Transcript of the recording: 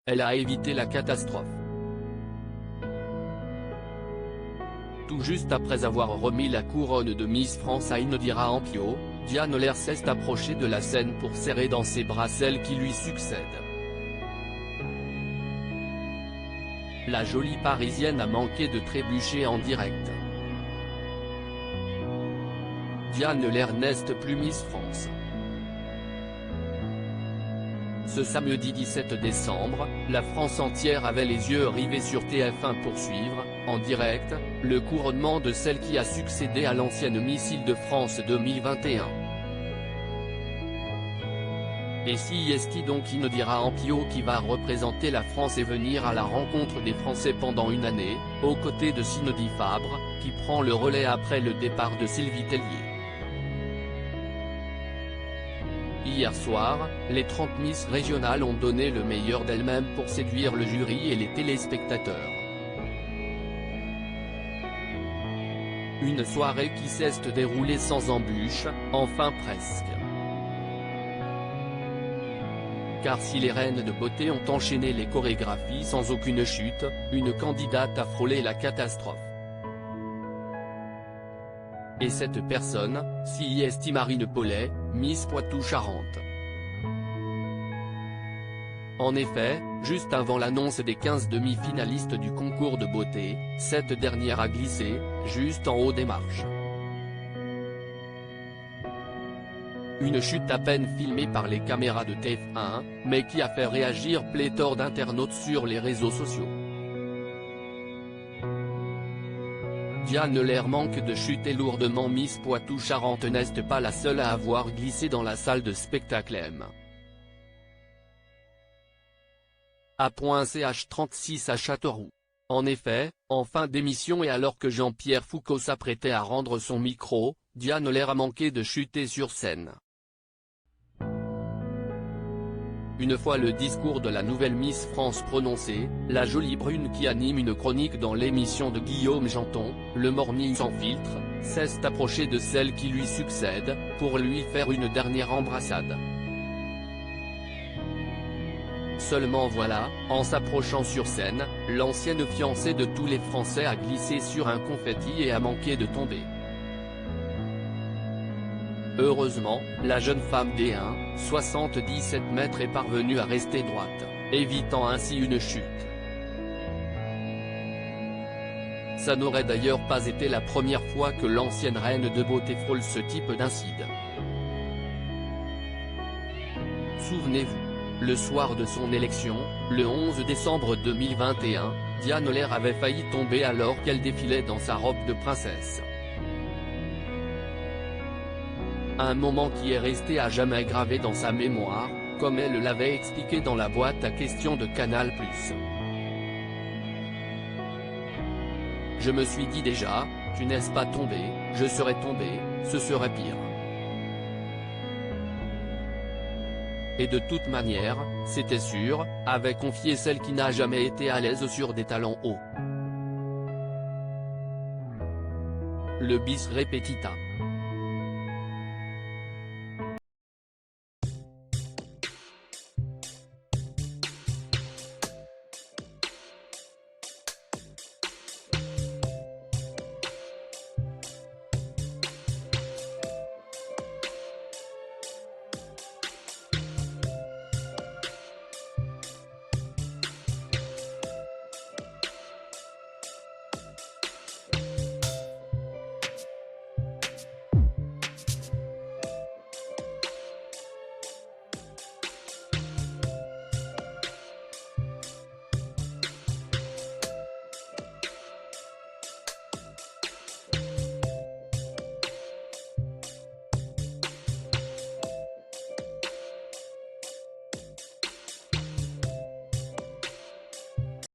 elle a évité la catastrophe. Tout juste après avoir remis la couronne de Miss France à Indira Ampio, Diane Lair s'est approchée de la scène pour serrer dans ses bras celle qui lui succède. La jolie Parisienne a manqué de trébucher en direct. Diane Lair n'est plus Miss France. Ce samedi 17 décembre, la France entière avait les yeux rivés sur TF1 pour suivre, en direct, le couronnement de celle qui a succédé à l'ancienne Miss Île-de-France 2021. Et si est-ce donc Indira Ampio qui va représenter la France et venir à la rencontre des Français pendant une année, aux côtés de Cindy Fabre, qui prend le relais après le départ de Sylvie Tellier. Hier soir, les 30 Miss régionales ont donné le meilleur d'elles-mêmes pour séduire le jury et les téléspectateurs. Une soirée qui s'est déroulée sans embûches, enfin presque. Car si les reines de beauté ont enchaîné les chorégraphies sans aucune chute, une candidate a frôlé la catastrophe. Et cette personne, si est Marine Paulet, Miss Poitou-Charentes. En effet, juste avant l'annonce des 15 demi-finalistes du concours de beauté, cette dernière a glissé, juste en haut des marches. Une chute à peine filmée par les caméras de TF1, mais qui a fait réagir pléthore d'internautes sur les réseaux sociaux. Diane Lair manque de chute et lourdement Miss Poitou-Charentes n'est pas la seule à avoir glissé dans la salle de spectacle M. A.ch36 à Châteauroux. En effet, en fin d'émission et alors que Jean-Pierre Foucault s'apprêtait à rendre son micro, Diane Lair a manqué de chuter sur scène. Une fois le discours de la nouvelle Miss France prononcé, la jolie brune qui anime une chronique dans l'émission de Guillaume Janton, Le Morning sans filtre, s'est approchée de celle qui lui succède, pour lui faire une dernière embrassade. Seulement voilà, en s'approchant sur scène, l'ancienne fiancée de tous les Français a glissé sur un confetti et a manqué de tomber. Heureusement, la jeune femme d'1,77 77 mètres est parvenue à rester droite, évitant ainsi une chute. Ça n'aurait d'ailleurs pas été la première fois que l'ancienne reine de beauté frôle ce type d'incident. Souvenez-vous, le soir de son élection, le 11 décembre 2021, Diane Lair avait failli tomber alors qu'elle défilait dans sa robe de princesse. Un moment qui est resté à jamais gravé dans sa mémoire, comme elle l'avait expliqué dans la boîte à questions de Canal+. Je me suis dit déjà, tu n'es pas tombé, je serais tombé, ce serait pire. Et de toute manière, c'était sûr, avait confié celle qui n'a jamais été à l'aise sur des talons hauts. Le bis repetita.